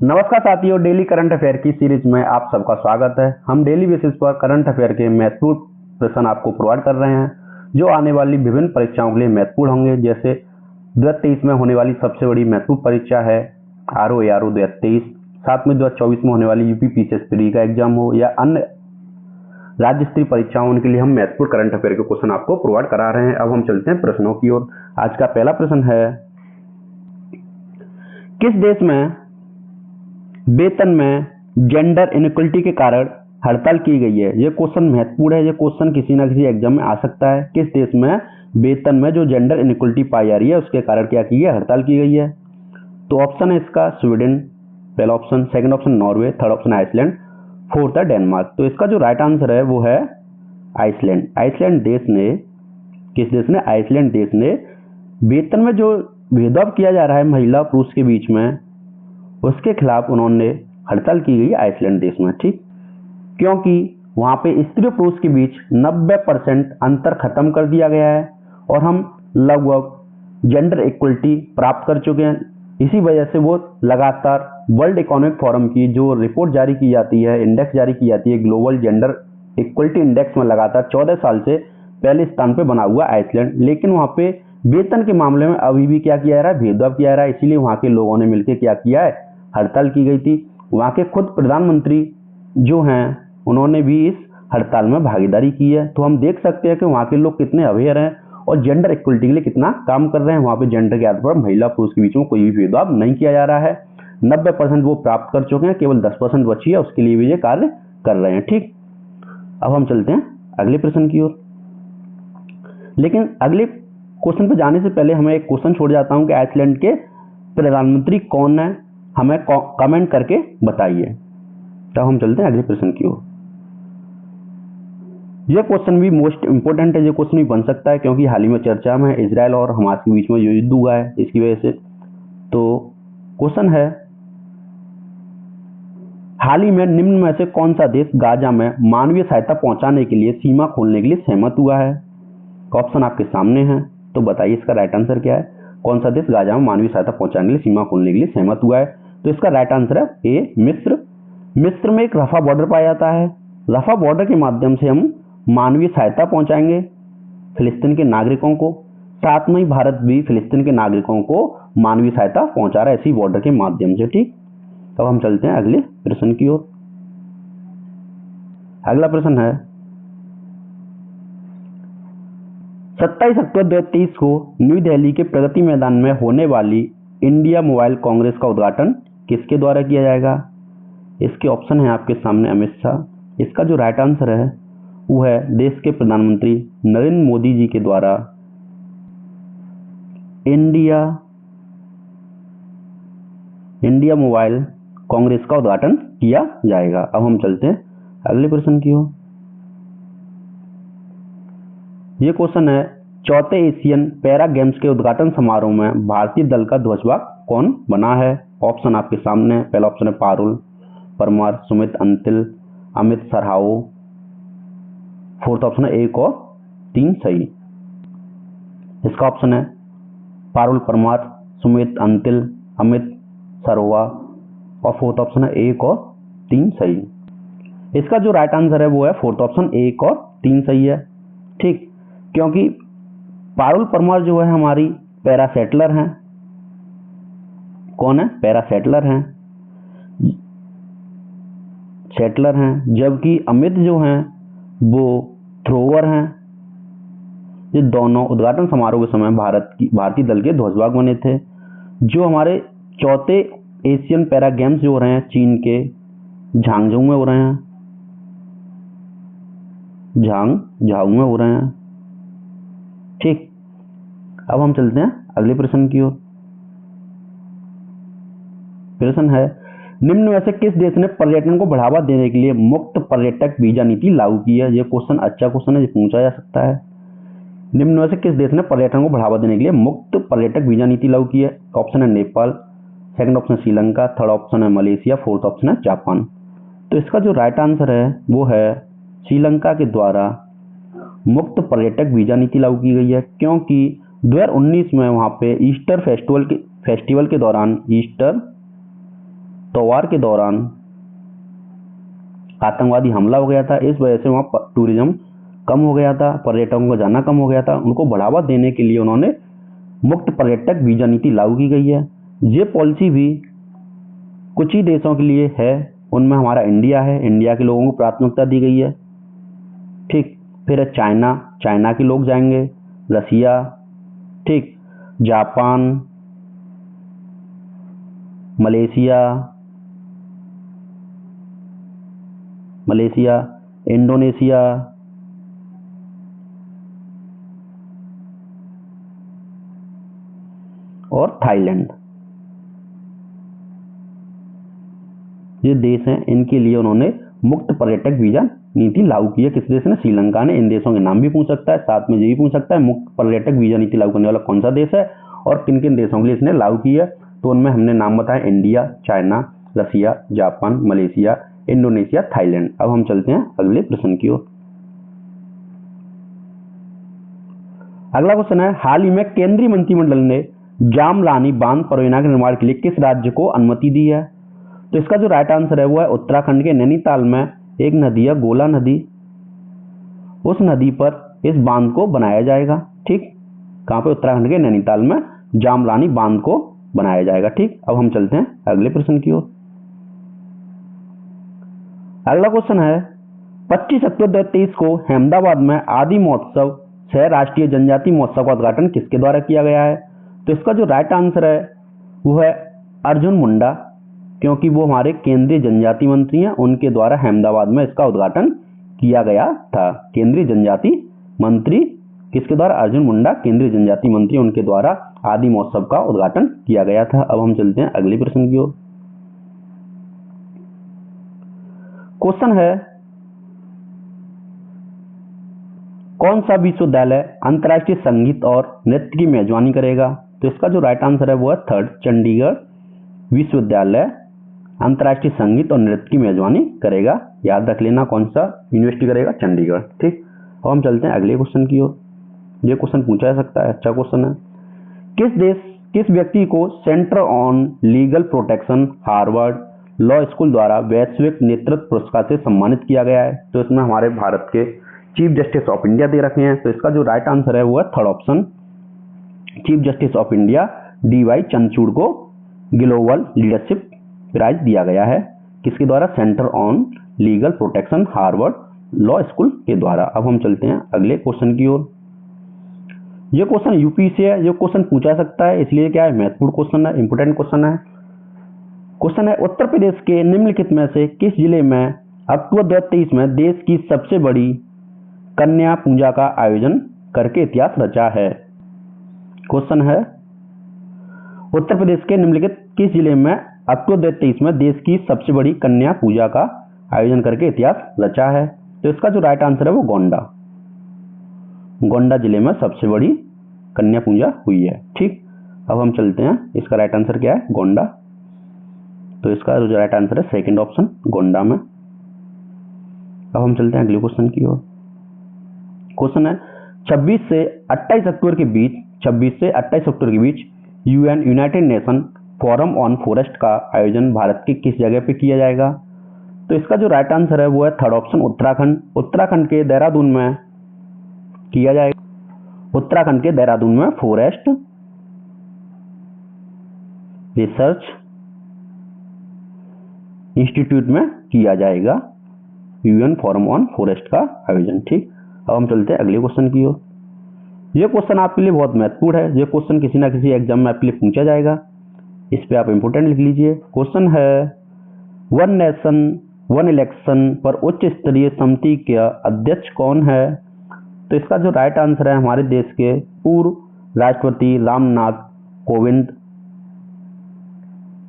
नमस्कार साथियों, daily current affair की सीरीज में आप सबका स्वागत है। हम डेली बेसिस पर करंट अफेयर के महत्वपूर्ण प्रश्न आपको प्रोवाइड कर रहे हैं जो आने वाली विभिन्न परीक्षाओं के लिए महत्वपूर्ण होंगे। जैसे 2023 में होने वाली सबसे बड़ी महत्वपूर्ण परीक्षा है RO 2023, साथ में 2024 में होने वाली UP PCS प्री का एग्जाम हो या अन्य राज्य स्तरीय परीक्षाओं, उनके लिए हम महत्वपूर्ण करंट अफेयर के क्वेश्चन आपको प्रोवाइड करा रहे हैं। अब हम चलते हैं प्रश्नों की ओर। आज का पहला प्रश्न है, किस देश में वेतन में जेंडर इनइक्वलिटी के कारण हड़ताल की गई है? ये क्वेश्चन महत्वपूर्ण है। ये क्वेश्चन किसी ना किसी एग्जाम में आ सकता है। किस देश में वेतन में जो जेंडर इनइक्वलिटी पाई जा रही है उसके कारण क्या की है? हड़ताल की गई है। तो ऑप्शन है इसका स्वीडन, पहला option, second option Norway, third option Iceland, fourth है डेनमार्क। तो इसका जो राइट आंसर है वो है आइसलैंड। आइसलैंड देश ने, किस देश ने? आइसलैंड देश ने वेतन में जो भेदभाव किया जा रहा है महिला पुरुष के बीच में, उसके खिलाफ उन्होंने हड़ताल की गई आइसलैंड देश में। ठीक, क्योंकि वहां पे स्त्री और पुरुष के बीच 90% अंतर खत्म कर दिया गया है और हम लगभग जेंडर इक्वलिटी प्राप्त कर चुके हैं। इसी वजह से वो लगातार वर्ल्ड इकोनॉमिक फोरम की जो रिपोर्ट जारी की जाती है, इंडेक्स जारी की जाती है, ग्लोबल जेंडर इक्वलिटी इंडेक्स में लगातार 14 साल से पहले स्थान पे बना हुआ आइसलैंड। लेकिन वहां पे वेतन के मामले में अभी भी क्या किया जा रहा है? भेदभाव किया जा रहा है। इसीलिए वहां के लोगों ने मिलकर क्या किया है? हड़ताल की गई थी। वहां के खुद प्रधानमंत्री जो हैं उन्होंने भी इस हड़ताल में भागीदारी की है। तो हम देख सकते हैं कि वहां के लोग कितने अवेयर हैं और जेंडर इक्वलिटी के लिए कितना काम कर रहे हैं। वहां पे जेंडर के आधार पर महिला पुरुष के बीच में कोई भी भेदभाव नहीं किया जा रहा है। 90% वो प्राप्त कर चुके हैं, केवल 10% बची है, उसके लिए भी ये कार्य कर रहे हैं। ठीक, अब हम चलते हैं अगले प्रश्न की ओर। लेकिन अगले क्वेश्चन पे जाने से पहले हमें एक क्वेश्चन छोड़ जाता हूं कि आइसलैंड के प्रधानमंत्री कौन है, हमें कमेंट करके बताइए। तब हम चलते हैं अगले प्रश्न की ओर। यह क्वेश्चन भी मोस्ट इंपोर्टेंट है। ये क्वेश्चन भी बन सकता है क्योंकि हाल ही में चर्चा में इजराइल और हमास के बीच में जो युद्ध हुआ है इसकी वजह से। तो क्वेश्चन है, हाल ही में निम्न में से कौन सा देश गाजा में मानवीय सहायता पहुंचाने के लिए सीमा खोलने के लिए सहमत हुआ है? ऑप्शन आपके सामने है, तो बताइए इसका राइट आंसर क्या है। कौन सा देश गाजा में मानवीय सहायता पहुंचाने के लिए सीमा खोलने के लिए सहमत हुआ है? तो इसका राइट आंसर है ए, मिस्र। मिस्र में एक रफा बॉर्डर पाया जाता है। रफा बॉर्डर के माध्यम से हम मानवीय सहायता पहुंचाएंगे फिलिस्तीन के नागरिकों को। साथ में ही भारत भी फिलिस्तीन के नागरिकों को मानवीय सहायता पहुंचा रहा है इसी बॉर्डर के माध्यम से। ठीक, अब हम चलते हैं अगले प्रश्न की ओर। अगला प्रश्न है, 27 अक्टूबर 2023 को न्यू दिल्ली के प्रगति मैदान में होने वाली इंडिया मोबाइल कांग्रेस का उद्घाटन किसके द्वारा किया जाएगा? इसके ऑप्शन है आपके सामने अमित शाह। इसका जो राइट आंसर है वो है देश के प्रधानमंत्री नरेंद्र मोदी जी के द्वारा इंडिया मोबाइल कांग्रेस का उद्घाटन किया जाएगा। अब हम चलते हैं अगले प्रश्न की ओर। ये क्वेश्चन है, चौथे एशियन पैरा गेम्स के उद्घाटन समारोह में भारतीय दल का ध्वजवाहक कौन बना है? ऑप्शन आपके सामने है। पहला ऑप्शन है पारुल परमार, सुमित अंतिल, अमित सरहाओ, फोर्थ ऑप्शन है 1 और 3 सही। इसका ऑप्शन है पारुल परमार, सुमित अंतिल, अमित सरोवा और फोर्थ ऑप्शन है 1 और 3 सही। इसका जो राइट आंसर है वो है फोर्थ ऑप्शन 1 और 3 सही है। ठीक, क्योंकि पारुल परमार जो है हमारी पैरा सेटलर हैं। कौन है? पैरा सेटलर हैं, जबकि अमित जो हैं वो थ्रोवर हैं। ये दोनों उद्घाटन समारोह के समय भारतीय दल के ध्वजवाहक बने थे। जो हमारे चौथे एशियन पैरा गेम्स जो हो रहे हैं चीन के झांगझाऊ में हो रहे हैं, झांगझाऊ में हो रहे हैं। ठीक, अब हम चलते हैं अगले प्रश्न की ओर। प्रश्न है, निम्न में से किस देश ने पर्यटन को बढ़ावा देने के लिए मुक्त पर्यटक वीजा नीति लागू की है? यह क्वेश्चन अच्छा क्वेश्चन है, ये पूछा जा सकता है। निम्न में से किस देश ने पर्यटन को बढ़ावा देने के लिए मुक्त पर्यटक वीजा नीति लागू की है? ऑप्शन है नेपाल, सेकंड ऑप्शन है श्रीलंका, थर्ड ऑप्शन है मलेशिया, फोर्थ ऑप्शन है जापान। तो इसका जो राइट आंसर है वो है श्रीलंका के द्वारा मुक्त पर्यटक वीजा नीति लागू की गई है। क्योंकि 2019 में वहां पे ईस्टर फेस्टिवल के दौरान ईस्टर त्योहार के दौरान आतंकवादी हमला हो गया था, इस वजह से वहाँ टूरिज्म कम हो गया था, पर्यटकों का जाना कम हो गया था। उनको बढ़ावा देने के लिए उन्होंने मुक्त पर्यटक वीजा नीति लागू की गई है। ये पॉलिसी भी कुछ ही देशों के लिए है, उनमें हमारा इंडिया है। इंडिया के लोगों को प्राथमिकता दी गई है। ठीक, फिर है चाइना, चाइना के लोग जाएंगे, रसिया, ठीक, जापान, मलेशिया, इंडोनेशिया, और थाईलैंड, ये देश हैं। इनके लिए उन्होंने मुक्त पर्यटक वीजा नीति लागू की है। किस देश ने? श्रीलंका ने। इन देशों के नाम भी पूछ सकता है, साथ में ये भी पूछ सकता है मुक्त पर्यटक वीजा नीति लागू करने वाला कौन सा देश है और किन किन देशों के लिए इसने लागू की है। तो उनमें हमने नाम बताए, इंडिया, चाइना, रसिया, जापान, मलेशिया, इंडोनेशिया, थाईलैंड। अब हम चलते हैं अगले प्रश्न की ओर। अगला क्वेश्चन है, हाल ही में केंद्रीय मंत्रिमंडल ने जामलानी बांध परियोजना के निर्माण के लिए किस राज्य को अनुमति दी है? तो इसका जो राइट आंसर है वो है उत्तराखंड के नैनीताल में एक नदी है गोला नदी, उस नदी पर इस बांध को बनाया जाएगा। ठीक, कहां पे? उत्तराखंड के नैनीताल में जामलानी बांध को बनाया जाएगा। ठीक, अब हम चलते हैं अगले प्रश्न की ओर। अगला क्वेश्चन है, 25 अक्टूबर 2023 को अहमदाबाद में आदि महोत्सव सह राष्ट्रीय जनजाति महोत्सव का उद्घाटन किसके द्वारा किया गया है? तो इसका जो राइट आंसर है वो है अर्जुन मुंडा, क्योंकि वो हमारे केंद्रीय जनजाति मंत्री हैं, उनके द्वारा अहमदाबाद में इसका उद्घाटन किया गया था। केंद्रीय जनजाति मंत्री किसके द्वारा? अर्जुन मुंडा, केंद्रीय जनजाति मंत्री, उनके द्वारा आदि महोत्सव का उद्घाटन किया गया था। अब हम चलते हैं अगले प्रश्न की ओर। क्वेश्चन है, कौन सा विश्वविद्यालय अंतर्राष्ट्रीय संगीत और नृत्य की मेजबानी करेगा? तो इसका जो राइट आंसर है वो है थर्ड, चंडीगढ़ विश्वविद्यालय अंतर्राष्ट्रीय संगीत और नृत्य की मेजबानी करेगा। याद रख लेना कौन सा यूनिवर्सिटी करेगा? चंडीगढ़। ठीक, अब हम चलते हैं अगले क्वेश्चन की ओर। ये क्वेश्चन पूछा जा सकता है, अच्छा क्वेश्चन है। किस व्यक्ति को centre on legal protection Harvard law school द्वारा वैश्विक नेतृत्व पुरस्कार से सम्मानित किया गया है? तो इसमें हमारे भारत के चीफ जस्टिस ऑफ इंडिया दे रखे हैं। तो इसका जो राइट आंसर है वो है third option, chief justice of India DY Chandrachud को ग्लोबल लीडरशिप प्राइज दिया गया है। किसके द्वारा? Centre on legal protection Harvard law school के द्वारा। अब हम चलते हैं अगले क्वेश्चन की ओर। ये क्वेश्चन यूपी से है, ये क्वेश्चन पूछा सकता है, इसलिए क्या है? महत्वपूर्ण क्वेश्चन है, इंपोर्टेंट क्वेश्चन है। क्वेश्चन है, उत्तर प्रदेश के निम्नलिखित में से किस जिले में अक्टूबर 2023 में देश की सबसे बड़ी कन्या पूजा का आयोजन करके इतिहास रचा है? क्वेश्चन है, उत्तर प्रदेश के निम्नलिखित किस जिले में अक्टूबर 2023 में देश की सबसे बड़ी कन्या पूजा का आयोजन करके इतिहास रचा है? तो इसका जो राइट आंसर है वो गोंडा जिले में सबसे बड़ी कन्या पूजा हुई है। ठीक, अब हम चलते हैं, इसका राइट आंसर क्या है? गोंडा। तो इसका जो राइट आंसर है सेकंड ऑप्शन, गोंडा में। अब हम चलते हैं अगले क्वेश्चन की ओर। क्वेश्चन है, 26 से 28 अक्टूबर के बीच UN United nation forum on forest का आयोजन भारत के किस जगह पे किया जाएगा? तो इसका जो राइट आंसर है वो है थर्ड ऑप्शन, उत्तराखंड के देहरादून में किया जाएगा। उत्तराखंड के देहरादून में फॉरेस्ट रिसर्च इंस्टीट्यूट में किया जाएगा UN फोरम ऑन फॉरेस्ट का आयोजन। ठीक, अब हम चलते हैं अगले क्वेश्चन की ओर। यह क्वेश्चन आपके लिए बहुत महत्वपूर्ण है, यह क्वेश्चन किसी ना किसी एग्जाम में आपके लिए पूछा जाएगा, इस पे आप इंपोर्टेंट लिख लीजिए। क्वेश्चन है, वन नेशन वन इलेक्शन पर उच्च स्तरीय समिति का अध्यक्ष कौन है? तो इसका जो राइट आंसर है हमारे देश के पूर्व राष्ट्रपति रामनाथ कोविंद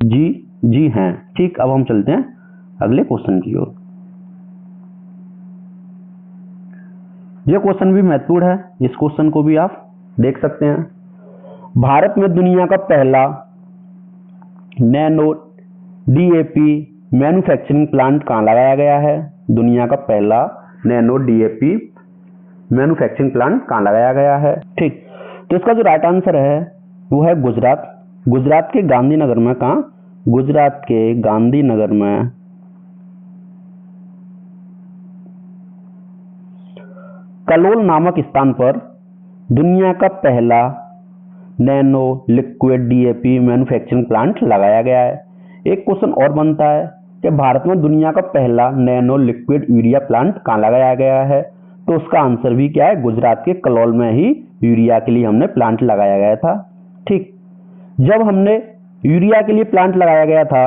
जी हैं। ठीक, अब हम चलते हैं अगले क्वेश्चन की ओर। यह क्वेश्चन भी महत्वपूर्ण है, इस क्वेश्चन को भी आप देख सकते हैं। भारत में दुनिया का पहला नैनो DAP मैन्युफैक्चरिंग प्लांट कहाँ लगाया गया है? दुनिया का पहला नैनो DAP मैन्युफैक्चरिंग प्लांट कहाँ लगाया गया है? ठीक, तो इसका जो राइट आंसर है वो है गुजरात के गांधीनगर में। कहाँ? गुजरात के गांधीनगर में कलोल नामक स्थान पर दुनिया का पहला nano liquid DAP manufacturing plant लगाया गया है। एक क्वेश्चन और बनता है कि भारत में दुनिया का पहला नैनो लिक्विड यूरिया प्लांट कहाँ लगाया गया है, तो उसका आंसर भी क्या है, गुजरात के कलोल में ही यूरिया के लिए हमने प्लांट लगाया गया था। ठीक, जब हमने यूरिया के लिए प्लांट लगाया गया था,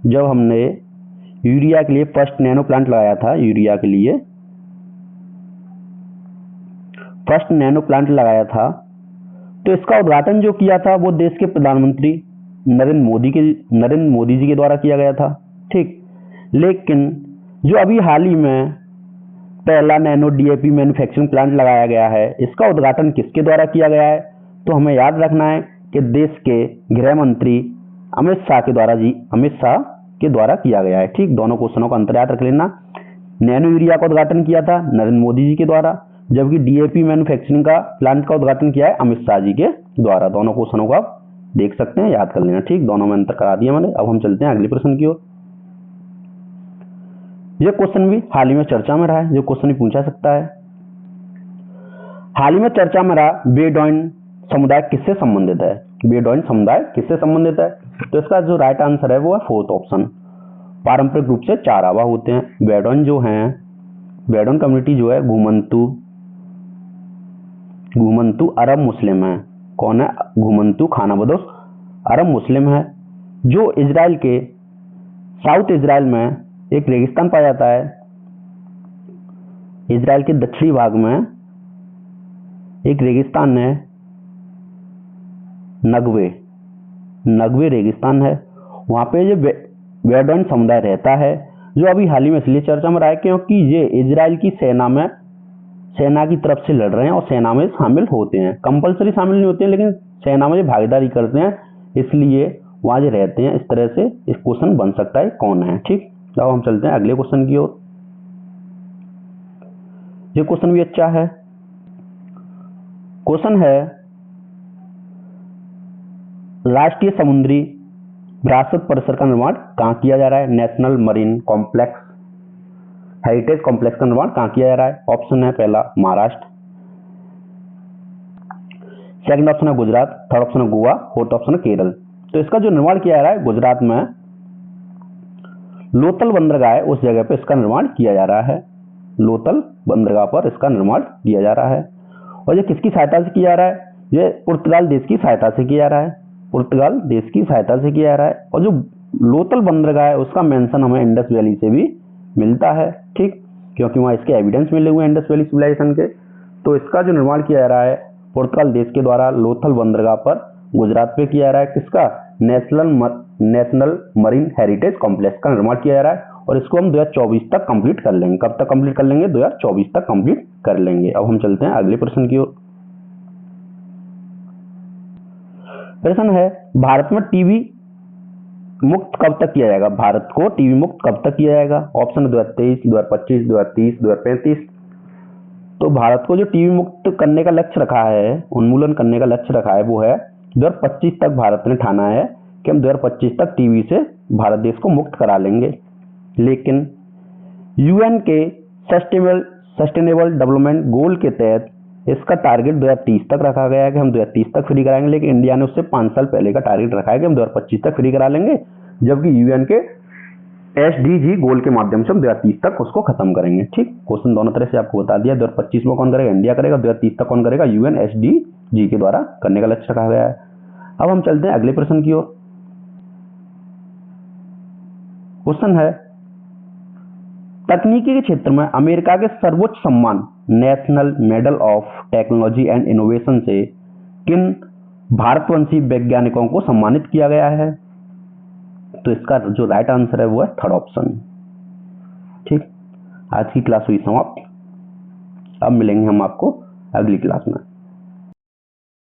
जब हमने यूरिया के लिए फर्स्ट नैनो प्लांट लगाया था, यूरिया के लिए फर्स्ट नैनो प्लांट लगाया था, तो इसका उद्घाटन जो किया था वो देश के प्रधानमंत्री नरेंद्र मोदी जी के द्वारा किया गया था। ठीक, लेकिन जो अभी हाल ही में पहला नैनो डीएपी मैन्युफैक्चरिंग प्लांट लगाया गया है, इसका उद्घाटन किसके द्वारा किया गया है, तो हमें याद रखना है कि देश के गृह मंत्री अमित शाह के द्वारा किया गया है। ठीक, दोनों क्वेश्चनों का अंतर याद रख लेना। नैनो यूरिया का उद्घाटन किया था नरेंद्र मोदी जी के द्वारा, जबकि डीएपी मैन्युफैक्चरिंग का प्लांट का उद्घाटन किया है अमित शाह जी के द्वारा। दोनों क्वेश्चनों का देख सकते हैं, याद कर लेना। ठीक, दोनों में अंतर करा दिया मैंने। अब हम चलते हैं अगले प्रश्न की ओर। यह क्वेश्चन भी हाल ही में चर्चा में रहा है, जो क्वेश्चन भी पूछा सकता है। हाल ही में चर्चा में रहा बेडौइन समुदाय किससे संबंधित है, बेडौइन समुदाय किससे संबंधित है, तो इसका जो राइट आंसर है वो है फोर्थ ऑप्शन। पारंपरिक रूप से चार आवा होते हैं। बेडौइन जो है, बेडौइन कम्युनिटी जो है घुमंतू अरब मुस्लिम है। कौन है, घुमंतू खानाबदोश अरब मुस्लिम है, जो इजराइल के साउथ इजराइल में एक रेगिस्तान पाया जाता है। इजराइल के दक्षिणी भाग में एक रेगिस्तान है, नगवे रेगिस्तान है, वहां पे जो बेडौइन समुदाय रहता है, जो अभी हाल ही में इसलिए चर्चा में रहा है क्योंकि ये इजराइल की सेना की तरफ से लड़ रहे हैं और सेना में शामिल होते हैं। कंपलसरी शामिल नहीं होते हैं, लेकिन सेना में भागीदारी करते हैं, इसलिए वहां जो रहते हैं। इस तरह से इस क्वेश्चन बन सकता है कौन है। ठीक, अब हम चलते हैं अगले क्वेश्चन की ओर। ये क्वेश्चन भी अच्छा है। क्वेश्चन है राष्ट्रीय समुद्री विरासत परिसर का निर्माण कहाँ किया जा रहा है, national marine complex heritage complex का निर्माण कहाँ किया जा रहा है। ऑप्शन है पहला महाराष्ट्र, सेकंड ऑप्शन है गुजरात, थर्ड ऑप्शन है गोवा, फोर्थ ऑप्शन है केरल। तो इसका जो निर्माण किया जा रहा है गुजरात में लोथल बंदरगाह है, उस जगह पर इसका निर्माण किया जा रहा है। लोथल बंदरगाह पर इसका निर्माण किया जा रहा है। और ये किसकी सहायता से किया जा रहा है, ये पुर्तगाल देश की सहायता से किया जा रहा है। पुर्तगाल देश की सहायता से किया जा रहा है। और जो लोथल बंदरगाह है उसका मेंशन हमें इंडस वैली से भी मिलता है। ठीक, क्योंकि वहाँ इसके एविडेंस मिले हुए हैं इंडस वैली सिविलाइजेशन के। तो इसका जो निर्माण किया जा रहा है पुर्तगाल देश के द्वारा लोथल बंदरगाह पर गुजरात पे किया जा रहा है। किसका, नेशनल मरीन हेरिटेज कॉम्प्लेक्स का निर्माण किया जा रहा है। और इसको हम 2024 तक कंप्लीट कर लेंगे। कब तक कंप्लीट कर लेंगे, 2024 तक कंप्लीट कर लेंगे। अब हम चलते हैं अगले प्रश्न की ओर। प्रश्न है भारत में टीबी मुक्त कब तक किया जाएगा, भारत को टीबी मुक्त कब तक किया जाएगा। ऑप्शन 2023, 2025, 2030, 2035। तो भारत को जो टीबी मुक्त करने का लक्ष्य रखा है, उन्मूलन करने का लक्ष्य रखा है, वो है 2025 तक। भारत ने ठाना है कि हम 2025 तक टीबी से भारत देश को मुक्त करा लेंगे। लेकिन यूएन के सस्टेनेबल डेवलपमेंट गोल के तहत इसका टारगेट 2030 तक रखा गया है कि हम 2030 तक फ्री कराएंगे। लेकिन इंडिया ने उससे 5 साल पहले का टारगेट रखा है कि हम 2025 तक फ्री करा लेंगे, जबकि यूएन के एसडीजी गोल के माध्यम से हम 2030 तक उसको खत्म करेंगे। ठीक, क्वेश्चन दोनों तरह से आपको बता दिया। 2025 में कौन करेगा, इंडिया करेगा। 2030 तक कौन करेगा, यूएन एसडीजी के द्वारा करने का लक्ष्य रखा गया है। अब हम चलते हैं अगले प्रश्न की ओर। क्वेश्चन है तकनीकी के क्षेत्र में अमेरिका के सर्वोच्च सम्मान national medal of technology and innovation से किन भारतवंशी वैज्ञानिकों को सम्मानित किया गया है। तो इसका जो राइट आंसर है वो है थर्ड ऑप्शन। ठीक, आज की क्लास हुई समाप्त। अब मिलेंगे हम आपको अगली क्लास में।